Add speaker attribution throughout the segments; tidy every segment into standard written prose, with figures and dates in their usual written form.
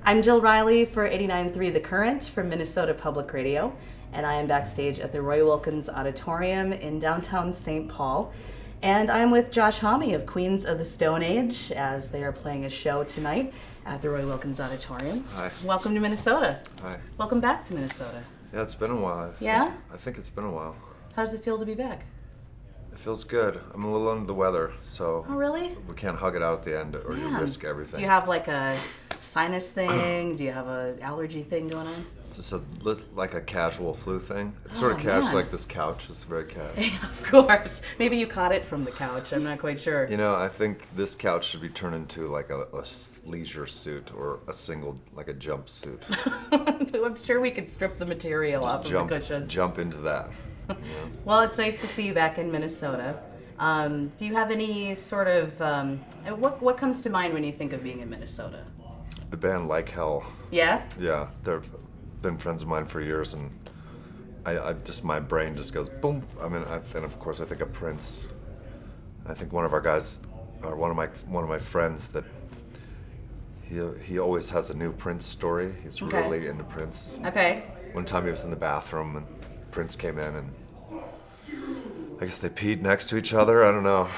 Speaker 1: I'm Jill Riley for 89.3 The Current from Minnesota Public Radio, and I am backstage at the Roy Wilkins Auditorium in downtown St. Paul. And I'm with Josh Homme of Queens of the Stone Age as they are playing a show tonight at the Roy Wilkins Auditorium.
Speaker 2: Hi.
Speaker 1: Welcome to Minnesota.
Speaker 2: Hi.
Speaker 1: Welcome back to Minnesota.
Speaker 2: Yeah, it's been a while. I think it's been a while.
Speaker 1: How does it feel to be back?
Speaker 2: It feels good. I'm a little under the weather, so
Speaker 1: Oh, really?
Speaker 2: we can't hug it out at the end or you
Speaker 1: Man.
Speaker 2: risk everything.
Speaker 1: Do you have like a sinus thing? Do you have an allergy thing going on?
Speaker 2: It's just like a casual flu thing. It's sort of casual,
Speaker 1: man.
Speaker 2: like this couch. It's very casual.
Speaker 1: Yeah, of course. Maybe you caught it from the couch. I'm not quite sure.
Speaker 2: You know, I think this couch should be turned into like a leisure suit or a jumpsuit.
Speaker 1: I'm sure we could strip the material off of the cushions.
Speaker 2: Jump into that. You know?
Speaker 1: Well, it's nice to see you back in Minnesota. Do you have any sort of what comes to mind when you think of being in Minnesota?
Speaker 2: The band Like Hell.
Speaker 1: Yeah?
Speaker 2: Yeah, they've been friends of mine for years, and I just, my brain just goes boom. I mean, and of course I think of Prince. I think one of our guys, or one of my friends, that he always has a new Prince story. He's really into Prince.
Speaker 1: Okay.
Speaker 2: One time he was in the bathroom and Prince came in and I guess they peed next to each other. I don't know.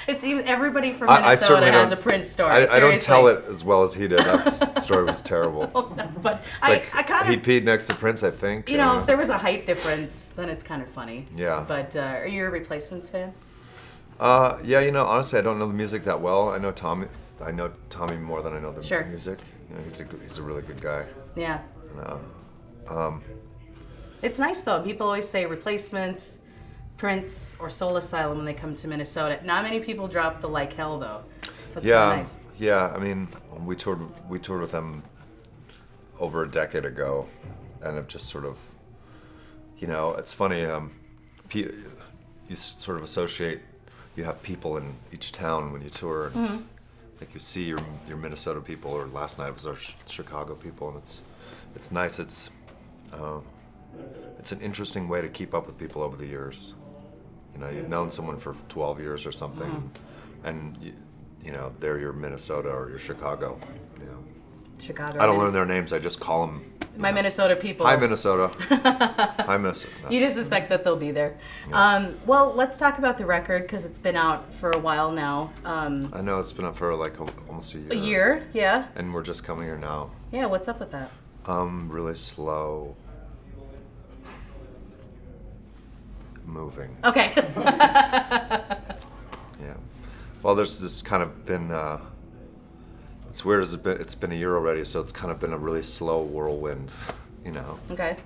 Speaker 1: It seems everybody from Minnesota has a Prince story.
Speaker 2: I don't tell it as well as he did. That story was terrible.
Speaker 1: Oh, no, but
Speaker 2: I
Speaker 1: kind
Speaker 2: he
Speaker 1: of,
Speaker 2: peed next to Prince, I think.
Speaker 1: you know, if there was a height difference, then it's kind of funny.
Speaker 2: Yeah.
Speaker 1: But are you a Replacements fan?
Speaker 2: Yeah, you know, honestly, I don't know the music that well. I know Tommy more than I know the music. You know, he's a really good guy.
Speaker 1: Yeah.
Speaker 2: And,
Speaker 1: It's nice though. People always say Replacements, Prince, or Soul Asylum when they come to Minnesota. Not many people drop the Like Hell though. That's
Speaker 2: yeah,
Speaker 1: really nice.
Speaker 2: yeah. I mean, we toured with them over a decade ago, and have just sort of, you know, it's funny. You sort of associate. You have people in each town when you tour. And it's like you see your Minnesota people, or last night was our Chicago people, and it's nice. It's an interesting way to keep up with people over the years. You know, you've known someone for 12 years or something, and you know they're your Minnesota or your Chicago. You know.
Speaker 1: Chicago.
Speaker 2: I don't learn their names. I just call them
Speaker 1: my Minnesota people.
Speaker 2: Hi, Minnesota. Hi, Minnesota. No.
Speaker 1: You just suspect that they'll be there.
Speaker 2: Yeah.
Speaker 1: Well, let's talk about the record because it's been out for a while now.
Speaker 2: I know it's been up for like almost a year.
Speaker 1: A year, yeah.
Speaker 2: And we're just coming here now.
Speaker 1: Yeah, what's up with that?
Speaker 2: Really slow. Moving.
Speaker 1: Okay.
Speaker 2: Yeah. Well, there's this kind of been. It's weird. It's been a year already, so it's kind of been a really slow whirlwind. You know.
Speaker 1: Okay.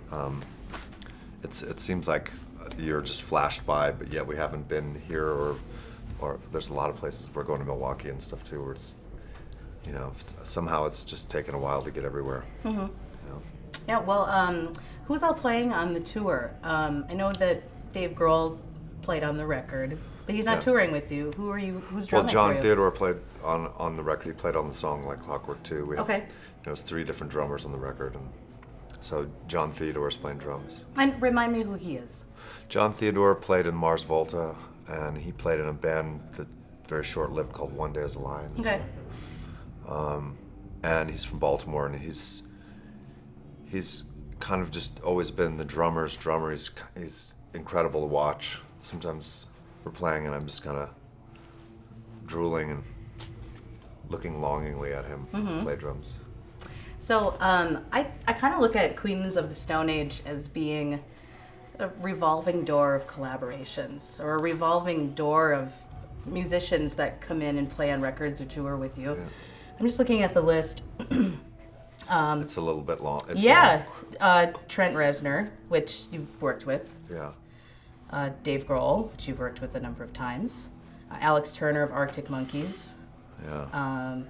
Speaker 2: It seems like the year just flashed by, but yet we haven't been here, or there's a lot of places we're going to Milwaukee and stuff too, where it's, you know, somehow it's just taken a while to get everywhere.
Speaker 1: Mm-hmm.
Speaker 2: You know?
Speaker 1: Yeah. Well, who's all playing on the tour? I know that Dave Grohl played on the record, but he's not touring with you. Who's drumming?
Speaker 2: Well, Jon
Speaker 1: for you?
Speaker 2: Theodore played on the record. He played on the song Like Clockwork too. We have,
Speaker 1: Okay.
Speaker 2: There's 3 different drummers on the record, and so Jon Theodore is playing drums.
Speaker 1: And remind me who he is.
Speaker 2: Jon Theodore played in Mars Volta, and he played in a band that very short-lived called One Day as a Lion.
Speaker 1: Okay.
Speaker 2: And he's from Baltimore, and he's kind of just always been the drummer's drummer. He's incredible to watch. Sometimes we're playing and I'm just kind of drooling and looking longingly at him play drums.
Speaker 1: So I kind of look at Queens of the Stone Age as being a revolving door of collaborations, or a revolving door of musicians that come in and play on records or tour with you.
Speaker 2: Yeah.
Speaker 1: I'm just looking at the list.
Speaker 2: It's a little bit long. It's
Speaker 1: Trent Reznor, which you've worked with.
Speaker 2: Yeah.
Speaker 1: Dave Grohl, which you've worked with a number of times. Alex Turner of Arctic Monkeys.
Speaker 2: Yeah.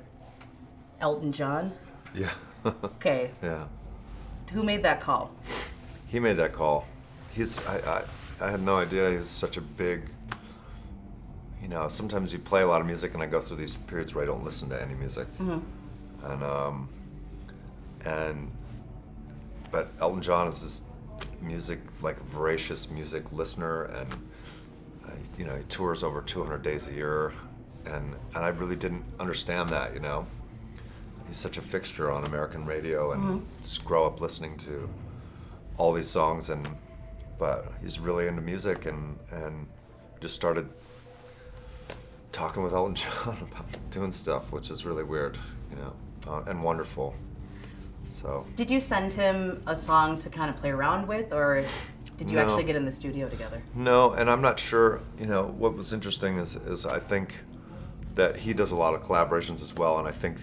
Speaker 1: Elton John.
Speaker 2: Yeah.
Speaker 1: Okay.
Speaker 2: Yeah.
Speaker 1: Who made that call?
Speaker 2: He made that call. I had no idea he was such a big. You know, sometimes you play a lot of music, and I go through these periods where I don't listen to any music. Mm-hmm. But Elton John is this music, like a voracious music listener, and you know, he tours over 200 days a year, and I really didn't understand that. You know, he's such a fixture on American radio, and just grow up listening to all these songs, but he's really into music, and just started talking with Elton John about doing stuff, which is really weird, and wonderful. So.
Speaker 1: Did you send him a song to kind of play around with, or did you actually get in the studio together?
Speaker 2: No, and I'm not sure. What was interesting is I think that he does a lot of collaborations as well, and I think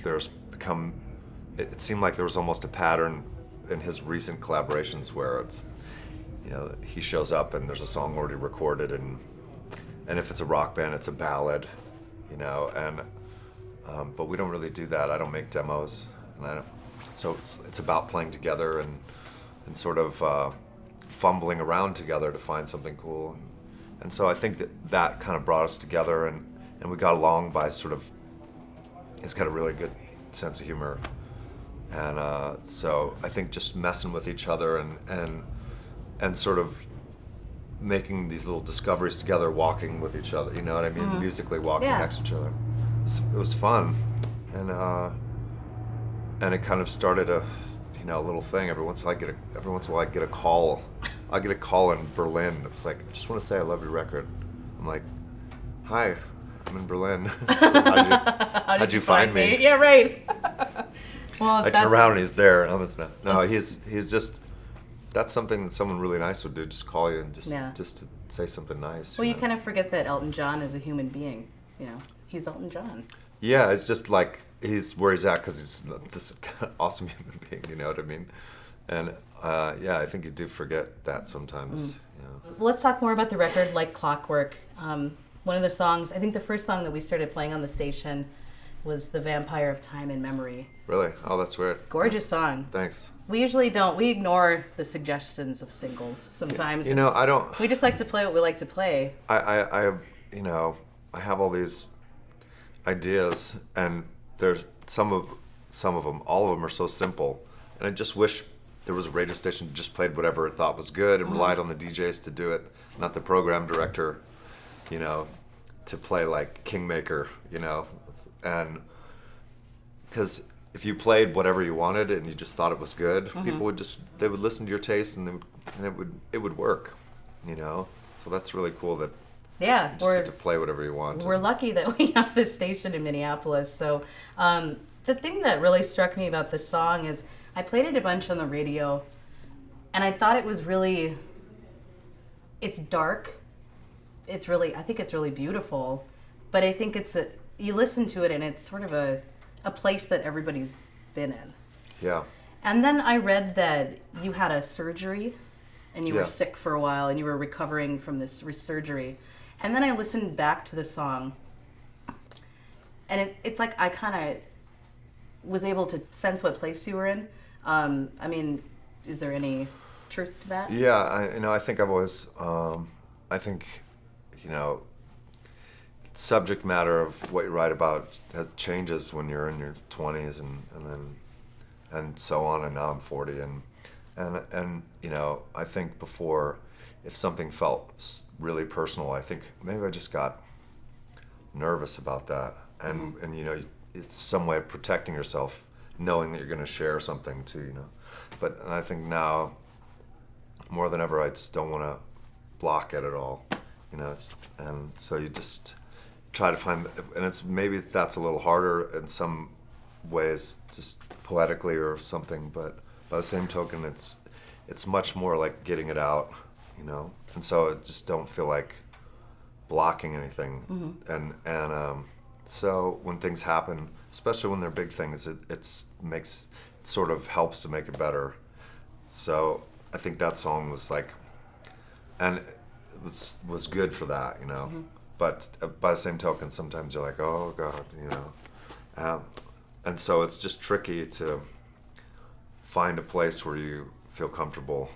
Speaker 2: it seemed like there was almost a pattern in his recent collaborations where it's, he shows up and there's a song already recorded, and if it's a rock band, it's a ballad, but we don't really do that. I don't make demos, so it's about playing together and sort of fumbling around together to find something cool, and so I think that kind of brought us together, and we got along by sort of. He's got a really good sense of humor, and so I think just messing with each other and sort of making these little discoveries together, walking with each other, you know what I mean? Musically walking next to each other. It was fun, and it kind of started a little thing. Every once in a while I get a call. I get a call in Berlin. It's like, I just want to say I love your record. I'm like, hi, I'm in Berlin. So how'd you find me?
Speaker 1: Yeah, right. Well,
Speaker 2: I turn around and he's there, and he's just. That's something that someone really nice would do. Just call you and just to say something nice.
Speaker 1: Well, you kind of forget that Elton John is a human being. He's Elton John.
Speaker 2: Yeah, it's just like he's where he's at because he's this kind of awesome human being. You know what I mean? And I think you do forget that sometimes.
Speaker 1: Well, let's talk more about the record, Like Clockwork. One of the songs, I think the first song that we started playing on the station was The Vampire of Time and Memory.
Speaker 2: Really? Oh, that's weird.
Speaker 1: Gorgeous song.
Speaker 2: Thanks.
Speaker 1: We usually don't. We ignore the suggestions of singles sometimes.
Speaker 2: I don't.
Speaker 1: We just like to play what we like to play.
Speaker 2: I have all these ideas, and there's some of them, all of them are so simple, and I just wish there was a radio station that just played whatever it thought was good and relied on the DJs to do it, not the program director, to play like Kingmaker, and because if you played whatever you wanted and you just thought it was good, people would listen to your taste, and it would work, So that's really cool that you just get to play whatever you want.
Speaker 1: We're lucky that we have this station in Minneapolis. So the thing that really struck me about this song is I played it a bunch on the radio, and I thought it was really. It's dark. I think it's really beautiful, but I think you listen to it and it's sort of a place that everybody's been in.
Speaker 2: Yeah.
Speaker 1: And then I read that you had a surgery and you were sick for a while and you were recovering from this surgery. And then I listened back to the song, and it's like I kind of was able to sense what place you were in. Is there any truth to that?
Speaker 2: Yeah, I think I've always, subject matter of what you write about changes when you're in your 20s and so on, and now I'm 40, and I think before, if something felt really personal, I think maybe I just got nervous about that, and it's some way of protecting yourself, knowing that you're going to share something too, but I think now more than ever I just don't want to block it at all, and so you just try to find, and maybe that's a little harder in some ways, just poetically or something, but by the same token, it's much more like getting it out, and so I just don't feel like blocking anything, and so when things happen, especially when they're big things, it sort of helps to make it better. So I think that song was like, and it was good for that, But by the same token, sometimes you're like, oh God, and so it's just tricky to find a place where you feel comfortable.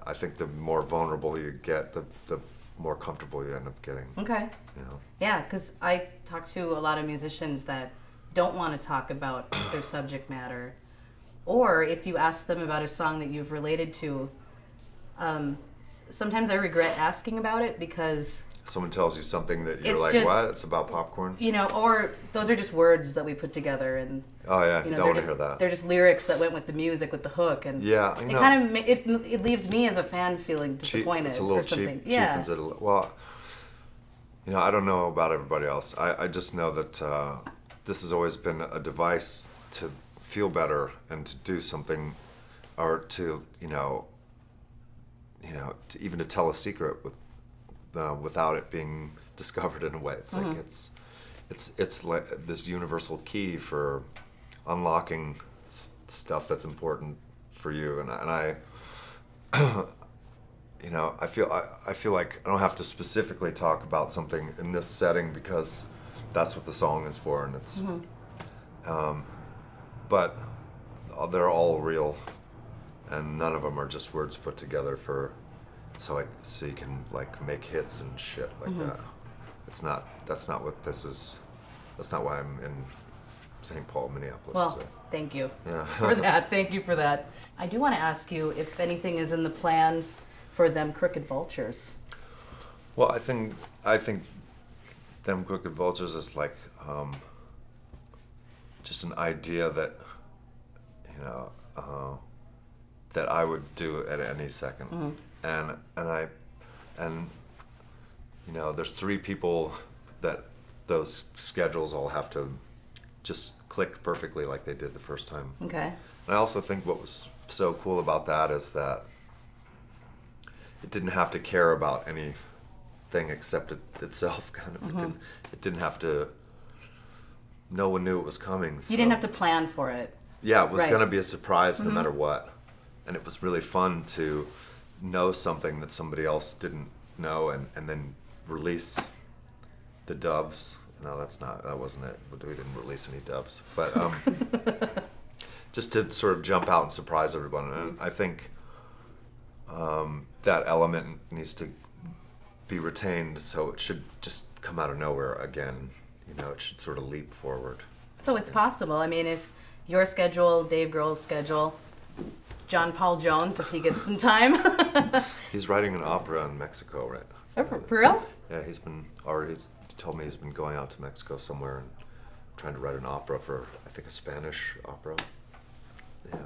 Speaker 2: I think the more vulnerable you get, the more comfortable you end up getting.
Speaker 1: Okay. Yeah, because I talk to a lot of musicians that don't want to talk about their subject matter, or if you ask them about a song that you've related to, sometimes I regret asking about it because
Speaker 2: someone tells you something that you're
Speaker 1: It's
Speaker 2: like,
Speaker 1: just-
Speaker 2: what? It's about popcorn?
Speaker 1: Or those are just words that we put together, and
Speaker 2: Oh yeah, you don't want to
Speaker 1: just,
Speaker 2: hear that.
Speaker 1: they're just lyrics that went with the music, with the hook, and
Speaker 2: Yeah,
Speaker 1: it kind of it leaves me as a fan feeling disappointed.
Speaker 2: It's a little
Speaker 1: or something.
Speaker 2: cheap.
Speaker 1: Yeah.
Speaker 2: Cheapens it well, I don't know about everybody else. I just know that this has always been a device to feel better and to do something, or to even to tell a secret without it being discovered in a way. It's like it's like this universal key for unlocking stuff that's important for you. And I I feel like I don't have to specifically talk about something in this setting because that's what the song is for, and it's but they're all real, and none of them are just words put together so you can like make hits and shit like that. That's not what this is. That's not why I'm in St. Paul, Minneapolis.
Speaker 1: Well,
Speaker 2: today.
Speaker 1: thank you
Speaker 2: Yeah.
Speaker 1: for that. Thank you for that. I do want to ask you if anything is in the plans for them Crooked Vultures.
Speaker 2: Well, I think them Crooked Vultures is like just an idea that that I would do at any second, and there's 3 people that those schedules all have to just click perfectly like they did the first time.
Speaker 1: Okay.
Speaker 2: And I also think what was so cool about that is that it didn't have to care about anything except itself, kind of. It didn't have to. No one knew it was coming. So.
Speaker 1: You didn't have to plan for it.
Speaker 2: Yeah, it was
Speaker 1: Right.
Speaker 2: going to be a surprise no matter what. And it was really fun to know something that somebody else didn't know and then release the doves. No, that wasn't it. We didn't release any doves. But just to sort of jump out and surprise everyone. And I think that element needs to be retained, so it should just come out of nowhere again. It should sort of leap forward.
Speaker 1: So it's possible. I mean, if your schedule, Dave Grohl's schedule, John Paul Jones, if he gets some time.
Speaker 2: He's writing an opera in Mexico, right?
Speaker 1: Oh, for real?
Speaker 2: Yeah, he told me he's been going out to Mexico somewhere and trying to write an opera for, I think, a Spanish opera. Yeah.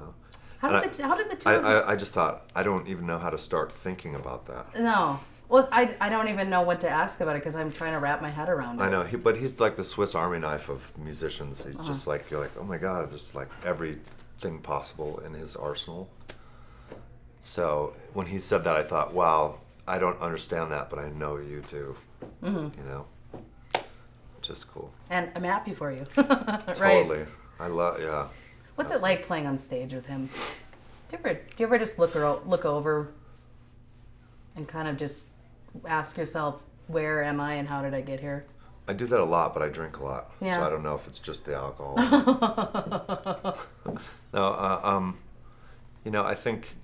Speaker 1: How did the two?
Speaker 2: I just thought, I don't even know how to start thinking about that.
Speaker 1: No. Well, I don't even know what to ask about it because I'm trying to wrap my head around it.
Speaker 2: I know, but he's like the Swiss Army knife of musicians. He's just like, you're like, oh my God, there's like everything possible in his arsenal. So when he said that, I thought, wow, I don't understand that, but I know you do. Just cool.
Speaker 1: And I'm happy for you.
Speaker 2: Totally.
Speaker 1: Right.
Speaker 2: I love, yeah.
Speaker 1: What's it like playing on stage with him? Do you ever just look over and kind of just ask yourself, where am I and how did I get here?
Speaker 2: I do that a lot, but I drink a lot.
Speaker 1: Yeah.
Speaker 2: So I don't know if it's just the alcohol. No, I think,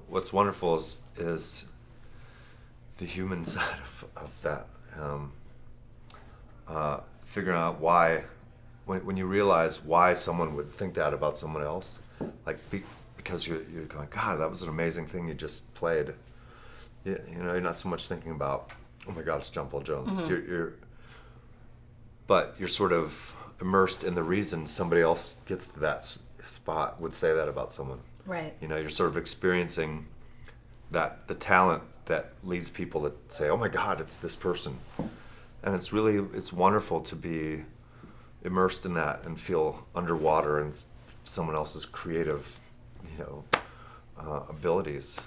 Speaker 2: what's wonderful is the human side of that. Figuring out why, when you realize why someone would think that about someone else, like because you're going, God, that was an amazing thing you just played. You're not so much thinking about, oh my God, it's Jon Paul Jones. But you're sort of immersed in the reason somebody else gets to that spot would say that about someone.
Speaker 1: Right.
Speaker 2: You're sort of experiencing the talent that leads people to say, oh my God, it's this person. And it's wonderful to be immersed in that and feel underwater in someone else's creative, abilities.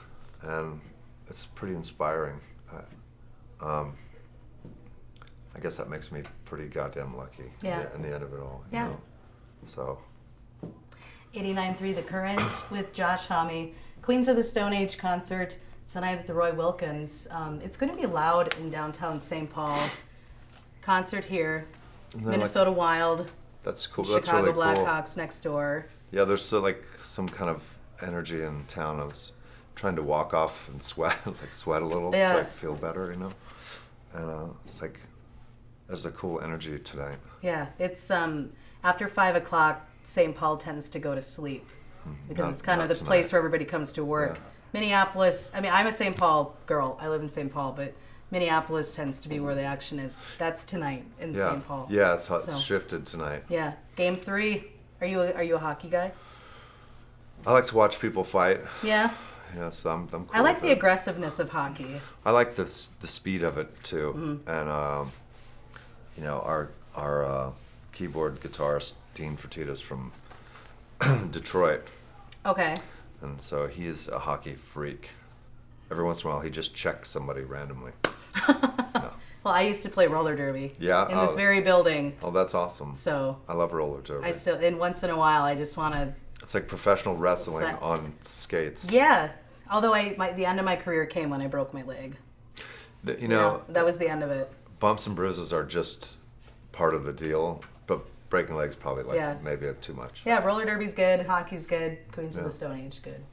Speaker 2: And it's pretty inspiring. I guess that makes me pretty goddamn lucky.
Speaker 1: Yeah.
Speaker 2: In the end of it all.
Speaker 1: Yeah.
Speaker 2: So.
Speaker 1: 89.3 The Current with Josh Homme, Queens of the Stone Age concert tonight at the Roy Wilkins. It's going to be loud in downtown St. Paul. Concert here, Minnesota Wild.
Speaker 2: That's cool.
Speaker 1: Chicago
Speaker 2: That's really cool.
Speaker 1: Blackhawks next door.
Speaker 2: Yeah, there's some kind of energy in town. I was trying to walk off and sweat a little,
Speaker 1: Yeah.
Speaker 2: so I feel better, And it's like there's a cool energy tonight.
Speaker 1: Yeah, it's after 5 o'clock, St. Paul tends to go to sleep because it's kind of the place where everybody comes to work.
Speaker 2: Yeah.
Speaker 1: Minneapolis, I mean, I'm a St. Paul girl. I live in St. Paul, but Minneapolis tends to be where the action is. That's tonight in St. Paul.
Speaker 2: Yeah, it's shifted tonight.
Speaker 1: Yeah. Game 3. Are you a hockey guy?
Speaker 2: I like to watch people fight.
Speaker 1: Yeah.
Speaker 2: Yeah, so I'm cool
Speaker 1: I like
Speaker 2: with
Speaker 1: the
Speaker 2: it.
Speaker 1: aggressiveness of hockey.
Speaker 2: I like the speed of it too, and our keyboard guitarist Dean Fertitta's from Detroit,
Speaker 1: Okay.
Speaker 2: and so he's a hockey freak. Every once in a while, he just checks somebody randomly.
Speaker 1: Well, I used to play roller derby.
Speaker 2: Yeah?
Speaker 1: In this very building.
Speaker 2: Oh, that's awesome.
Speaker 1: So
Speaker 2: I love roller derby.
Speaker 1: and once in a while, I just want to.
Speaker 2: It's like professional wrestling
Speaker 1: Slap.
Speaker 2: on skates.
Speaker 1: Yeah. Although the end of my career came when I broke my leg.
Speaker 2: You know,
Speaker 1: that was the end of it.
Speaker 2: bumps and bruises are just part of the deal, but breaking legs probably maybe too much.
Speaker 1: Yeah, roller derby's good, hockey's good, Queens of the Stone Age good.